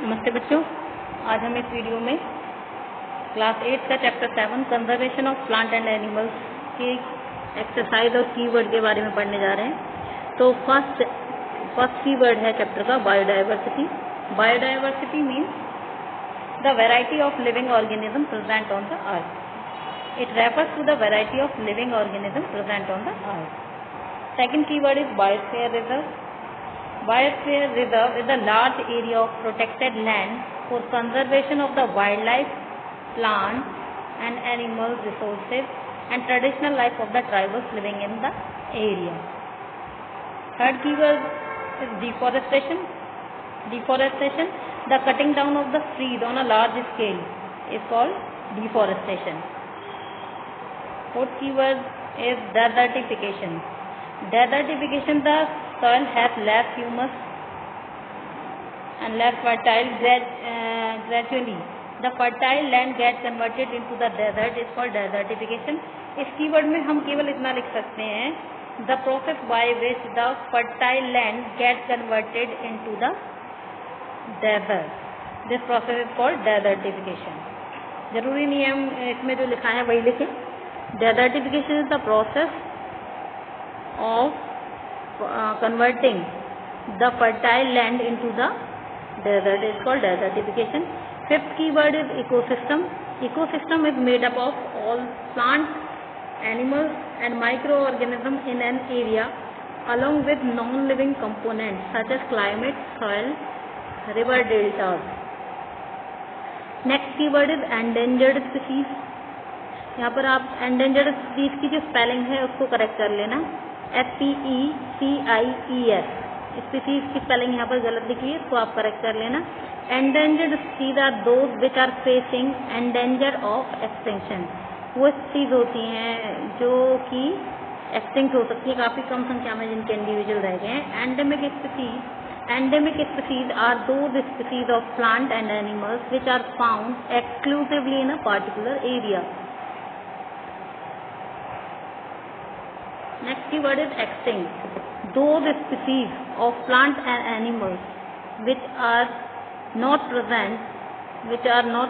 नमस्ते बच्चों, आज हम इस वीडियो में क्लास 8 का chapter 7 conservation of plant and animals की एक्सरसाइज और कीवर्ड के बारे में पढ़ने जा रहे हैं। तो फर्स्ट कीवर्ड है चैप्टर का biodiversity. Biodiversity means the variety of living organism present on the earth. It refers to the variety of living organism present on the earth. Second keyword is biosphere reserve. Biosphere reserve is a large area of protected land for conservation of the wildlife, plant and animal resources and traditional life of the tribes living in the area. Third keyword is deforestation. Deforestation, the cutting down of the trees on a large scale is called deforestation. Fourth keyword is desertification. Desertification, the soil has less humus and less fertile. Gradually the fertile land gets converted into the desert is called desertification. इस keyword में हम केवल इतना लिख सकते हैं, the process by which the fertile land gets converted into the desert, this process is called desertification. जरूरी नहीं है हम इसमें जो लिखा है वही लिखें। desertification is the process of converting the fertile land into the desert is called desertification. Fifth keyword is ecosystem. Ecosystem is made up of all plants, animals and microorganisms in an area along with non-living components such as climate, soil, river deltas. Next keyword is endangered species. यहाँ पर आप endangered species की जो spelling है उसको correct कर लेना। SPECIES species की स्पेलिंग यहाँ पर गलत लिखी है, तो आप करेक्ट कर लेना। Endangered species are those which are facing endanger of extinction. वो स्पीसीज होती हैं जो कि एक्सटिंक्ट हो सकती है, काफ़ी कम संख्या में जिनके इंडिविजुअल रह गए हैं। Endemic species are those species of plant and animals which are found exclusively in a particular area. Next keyword is extinct. Those species of plant and animals which are not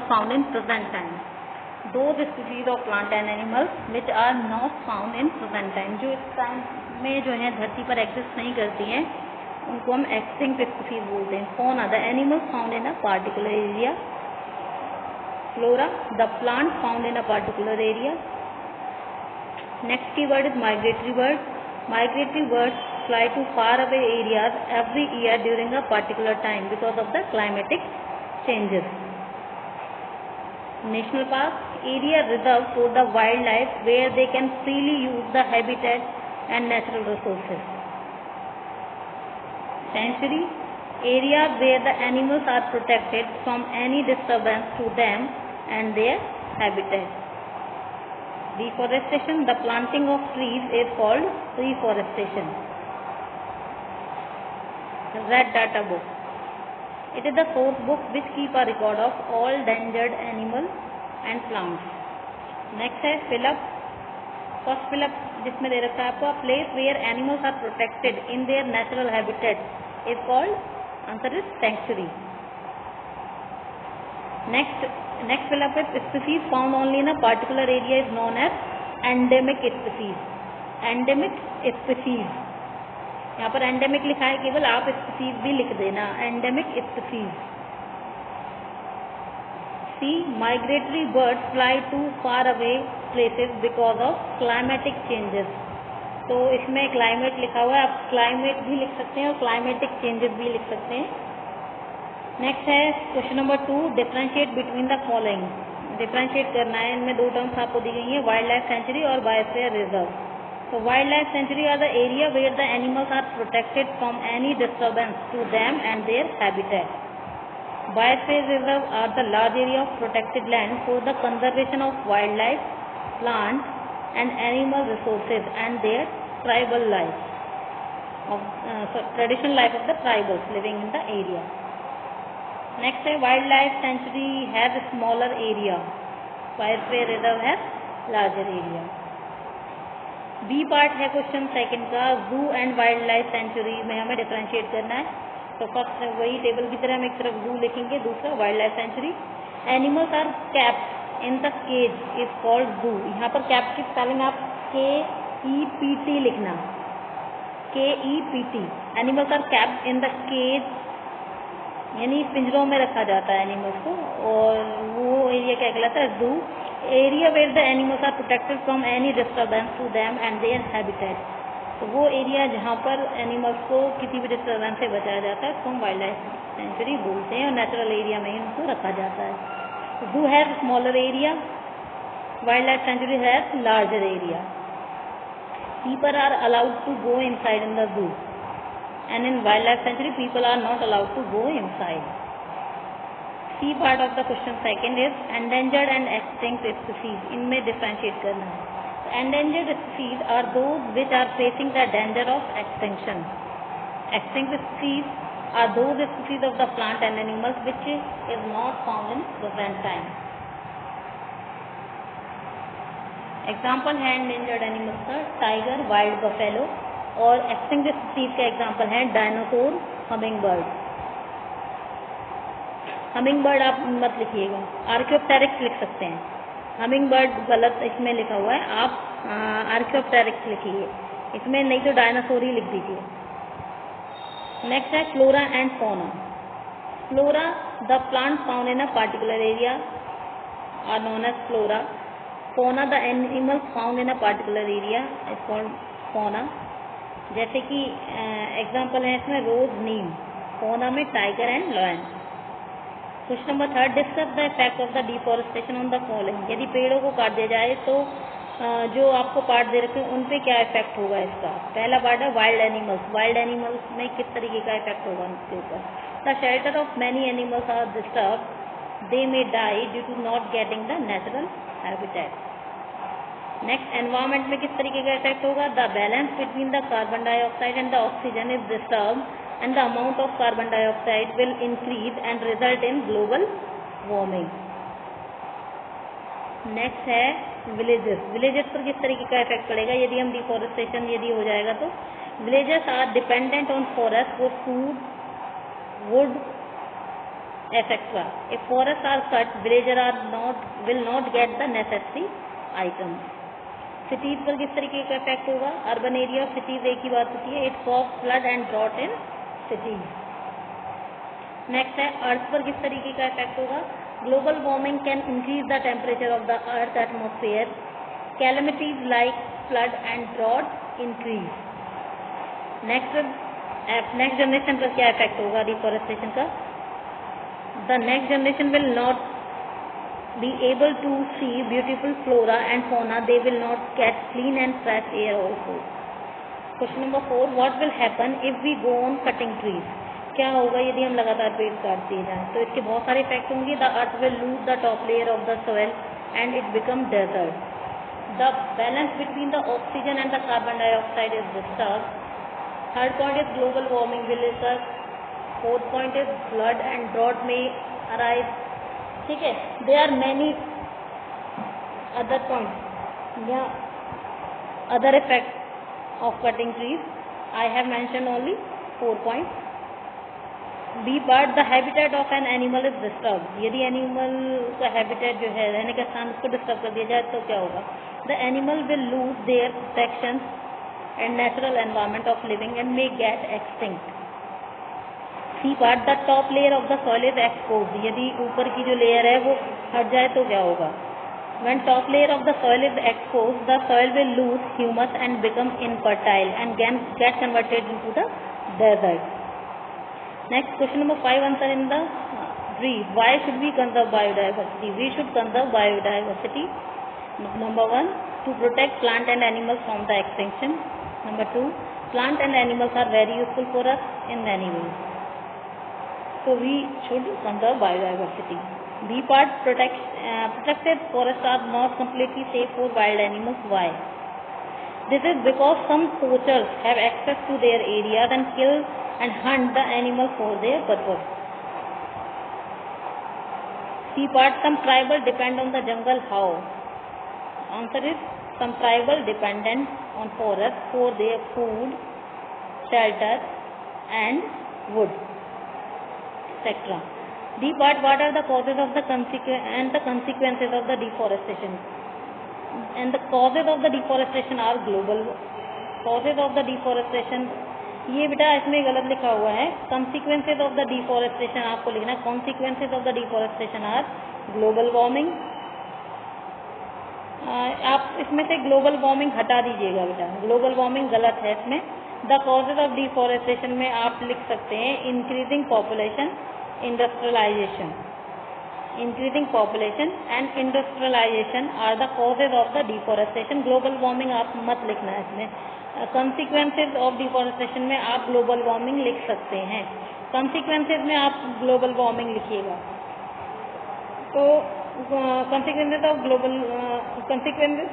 found in present time. Those species of plant and animals which are not found in present time, जो इस time में जो है धरती पर exist नहीं करती हैं, उनको हम extinct species बोलते हैं। Fauna, the animals found in a particular area. Flora, the plant found in a particular area. Next keyword is migratory birds. Migratory birds fly to far away areas every year during a particular time because of the climatic changes. National park, area reserved for the wildlife where they can freely use the habitat and natural resources. Sanctuary, areas where the animals are protected from any disturbance to them and their habitat. Deforestation, the planting of trees is called reforestation. Red Data Book, it is the source book which keep a record of all endangered animals and plants. Next है fill up. First fill up जिसमें दे रखा है आपको, a place where animals are protected in their natural habitat is called, answer is sanctuary. Next fill up is species found only in a particular area is known as endemic species. Endemic species, यहाँ पर endemic लिखा है, केवल आप species भी लिख देना, endemic species. See, migratory birds fly to far away places because of climatic changes. तो इसमें climate लिखा हुआ है, आप climate भी लिख सकते हैं और climatic changes भी लिख सकते हैं। नेक्स्ट है question number 2, differentiate between the following. Differentiate करना है, इनमें दो टर्म्स आपको दी गई हैं, वाइल्ड लाइफ सेंचुरी और बायोस्फीयर रिजर्व। तो wild life sanctuary are the area where the animals are protected from any disturbance to them and their habitat. Biosphere reserve are the large area of protected land for the conservation of wild life, plant and animal resources and their tribal life of traditional life of the tribals living in the area. Next है wild life sanctuary has smaller area, biosphere reserve has larger area. B part है question second का, zoo and wild life century में हमें differentiate करना है। तो first वही table की तरह हम एक तरफ जू लिखेंगे, दूसरा wild life sanctuary. Animals are kept in the cage is called zoo. यहाँ पर कैप्ड की स्पेलिंग आप KEPT लिखना, KEPT। Animals are kept in the cage, यानी पिंजरों में रखा जाता है एनिमल्स को, और वो एरिया क्या कहलाता है? Zoo. Area where the animals are protected from any disturbance to them and their habitat. तो वो एरिया जहाँ पर एनिमल्स को किसी भी डिस्टर्बेंस से बचाया जाता है उसको हम वाइल्ड लाइफ सेंचुरी बोलते हैं, और नेचुरल एरिया में ही उनको रखा जाता है। Zoo has smaller area, wild life sanctuary has larger area. People are allowed to go inside in the zoo, and in wildlife sanctuary people are not allowed to go inside. C part of the question second is endangered and extinct species. इनमें differentiate करना है। Endangered species are those which are facing the danger of extinction. Extinct species are those species of the plant and animals which is not found in present time. Example है endangered animals का tiger, wild buffalo, और extinct species का example है dinosaur, humming bird. Humming bird आप मत लिखिएगा, Archaeopteryx लिख सकते हैं। हमिंग बर्ड गलत इसमें लिखा हुआ है, आप आर्कियोप्टेरिक्स लिखिए इसमें, नहीं तो डायनासोर ही लिख दीजिए। नेक्स्ट है flora and fauna. Flora, the plant found in a particular area are known as flora. Fauna, the animals found in a particular area is called fauna. जैसे कि एग्जाम्पल है इसमें रोज, नीम। फौना में tiger and lion. Question number third, discuss the effect of the deforestation on the following. यदि पेड़ों को काट दिया जाए तो जो आपको पार्ट दे रखे हैं उन पे क्या इफेक्ट होगा इसका। पहला पार्ट है वाइल्ड एनिमल्स। वाइल्ड एनिमल्स में किस तरीके का इफेक्ट होगा उनके ऊपर। The shelter of many animals are disturb, they may die due to not getting the natural habitat. Next, environment में किस तरीके का इफेक्ट होगा। The balance between the carbon dioxide and the oxygen is disturb and the amount of carbon dioxide will increase and result in global warming. Next है villages. Villages पर किस तरीके का इफेक्ट पड़ेगा यदि हम डिफॉरेस्टेशन यदि हो जाएगा तो। Villages are dependent on forest for food, wood, etcetera. If forest are cut, villager are will not get the necessary items. Cities पर किस तरीके का इफेक्ट होगा। अर्बन एरिया, सिटीज एक ही बात होती है। It cause flood and drought in cities. Next है अर्थ पर किस तरीके का इफेक्ट होगा। Global warming can increase the temperature of the earth atmosphere. Calamities like flood and drought increase. Next generation पर क्या इफेक्ट होगा डिफॉरेस्टेशन का। The next generation will not be able to see beautiful flora and fauna, they will not get clean and fresh air also. Question number 4, what will happen if we go on cutting trees? क्या होगा यदि हम लगातार पेड़ काटते जाएं। तो इसके बहुत सारे इफेक्ट होंगे। The earth will lose the top layer of the soil and it become desert. The balance between the oxygen and the carbon dioxide is disturbed. Third point is global warming will occur. Fourth point is flood and drought may arise. ठीक है, there are many other points या other effects of cutting trees. I have mentioned only 4 points. B part, the habitat of an animal is disturbed. यदि animal का habitat जो है रहने का स्थान उसको डिस्टर्ब कर दिया जाए तो क्या होगा। The animal will lose their protection and natural environment of living and may get extinct. C part, the top layer of the soil is exposed. यदि ऊपर की जो लेयर है वो हट जाए तो क्या होगा। When top layer of the soil is exposed, the soil will lose humus and become infertile and get converted into the desert. Next question number 5, answer in the brief. Why should we conserve biodiversity. We should conserve biodiversity number 1 to protect plant and animals from the extinction. Number 2, plant and animals are very useful for us in many ways, so we should conserve biodiversity. B part, protected forests are not completely safe for wild animals. Why? This is because some poachers have access to their areas and kill and hunt the animals for their purpose. C part, some tribal depend on the jungle. How? Answer is some tribal dependent on forest for their food, shelter and wood. Etcetera. D part, what are the causes of the consequences of the deforestation? And the causes of the deforestation are global. Causes of the deforestation, ये बेटा इसमें गलत लिखा हुआ है. Consequences of the deforestation आपको लिखना है. Consequences of the deforestation are global warming. आप इसमें से ग्लोबल वार्मिंग हटा दीजिएगा बेटा, ग्लोबल वार्मिंग गलत है इसमें. द कॉजेज ऑफ डिफॉरेस्टेशन में आप लिख सकते हैं increasing population, industrialization. Increasing population and industrialization are the causes of the deforestation. Global warming आप मत लिखना है इसमें. कंसिक्वेंसेज ऑफ डिफॉरेस्टेशन में आप ग्लोबल वार्मिंग लिख सकते हैं. कंसिक्वेंसेज में आप ग्लोबल वार्मिंग लिखिएगा. तो consequences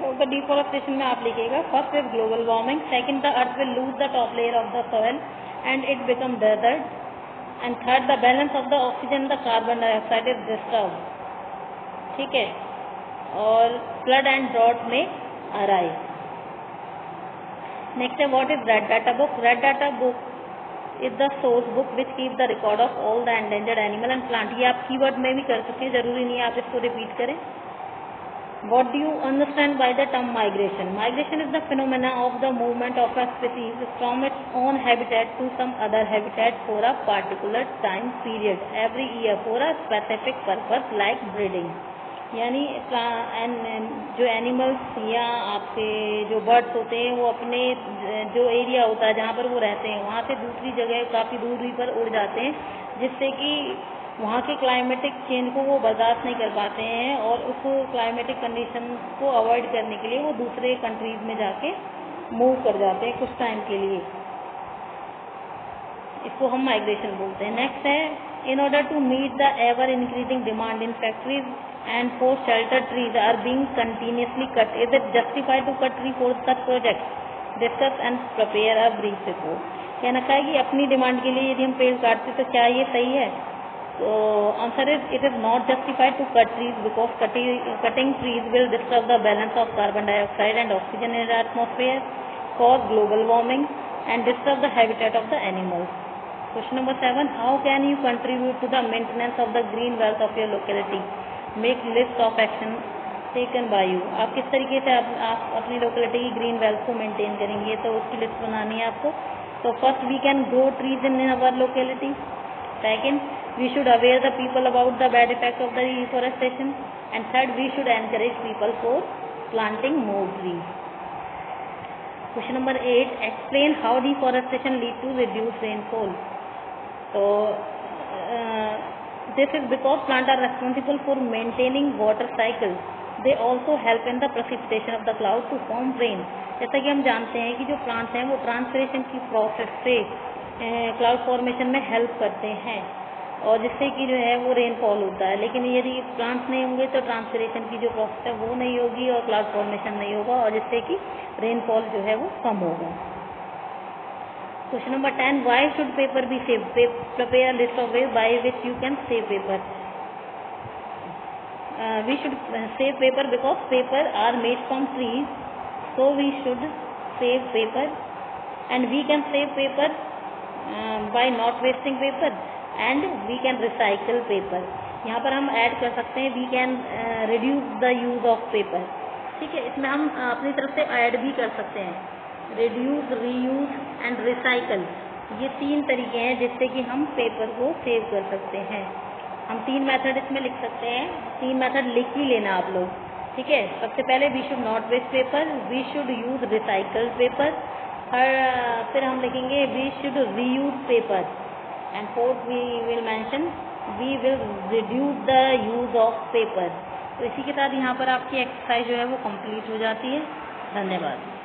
of the deforestation में आप लिखिएगा. First is global warming, second the earth will lose the top layer of the soil and it become desert, and third the balance of the oxygen the carbon dioxide is disturb. ठीक है. और flood and drought may arise. Next is what is red data book. Red data book is the source book which keep the record of all the endangered animal and plant. ये आप keyword में भी कर सकते हैं, जरूरी नहीं है आप इसको रिपीट करें. What do you understand by the term migration? Migration is the phenomena of the movement of a species from its own habitat to some other habitat for a particular time period every year for a specific purpose like breeding. यानी जो animals या आपके जो birds होते हैं वो अपने जो एरिया होता है जहाँ पर वो रहते हैं वहाँ से दूसरी जगह काफ़ी दूरी पर उड़ जाते हैं, जिससे कि वहाँ के क्लाइमेटिक चेंज को वो बर्दाश्त नहीं कर पाते हैं और उस क्लाइमेटिक कंडीशन को अवॉइड करने के लिए वो दूसरे कंट्रीज में जाके मूव कर जाते हैं कुछ टाइम के लिए. इसको हम माइग्रेशन बोलते हैं. Next is in order to meet the ever increasing demand in factories and for shelter trees are being continuously cut. Is it justified to cut tree for such projects? Discuss and prepare a brief report. कहना है कि अपनी demand के लिए यदि हम पेड़ काटते तो क्या ये सही है? तो answer is it is not justified to cut trees because cutting trees will disturb the balance of carbon dioxide and oxygen in the atmosphere, cause global warming and disturb the habitat of the animals. Question number 7. How can you contribute to the maintenance of the green belt of your locality? Make list of action taken by you. आप किस तरीके से आप अपनी locality की green belt को maintain करेंगे, तो उसकी लिस्ट बनानी है आपको. तो first we can grow trees in our locality. Second we should aware the people about the bad effect of the deforestation. And third we should encourage people for planting more trees. Question number 8. Explain how deforestation lead to reduce rainfall. तो this is because plants are responsible for maintaining water cycle. They also help in the precipitation of the cloud to form rain. जैसा कि हम जानते हैं कि जो plants हैं वो ट्रांसपिरेशन की प्रोसेस से क्लाउड फॉर्मेशन में हेल्प करते हैं और जिससे कि जो है वो रेनफॉल होता है. लेकिन यदि प्लांट्स नहीं होंगे तो ट्रांसपिरेशन की जो प्रोसेस है वो नहीं होगी और क्लाउड फॉर्मेशन नहीं होगा और जिससे कि रेनफॉल जो है वो कम होगा. Question number 10. Why should paper be saved? Prepare a list of ways by which you can save paper. We should save paper because paper are made from trees, so we should save paper, and we can save paper by not wasting paper, and we can recycle paper. यहाँ पर हम add कर सकते हैं we can reduce the use of paper. ठीक है, इसमें हम अपनी तरफ से ऐड भी कर सकते हैं. रिड्यूस, रीयूज एंड रिसाइकल, ये 3 तरीके हैं जिससे कि हम पेपर को सेव कर सकते हैं. हम 3 मेथड इसमें लिख सकते हैं. 3 मेथड लिख ही लेना आप लोग. ठीक है. सबसे पहले we should not waste paper, we should use recycled paper, फिर हम लिखेंगे we should reuse paper, and fourth we will mention we will reduce the use of paper. तो इसी के साथ यहाँ पर आपकी एक्सरसाइज जो है वो कंप्लीट हो जाती है. धन्यवाद.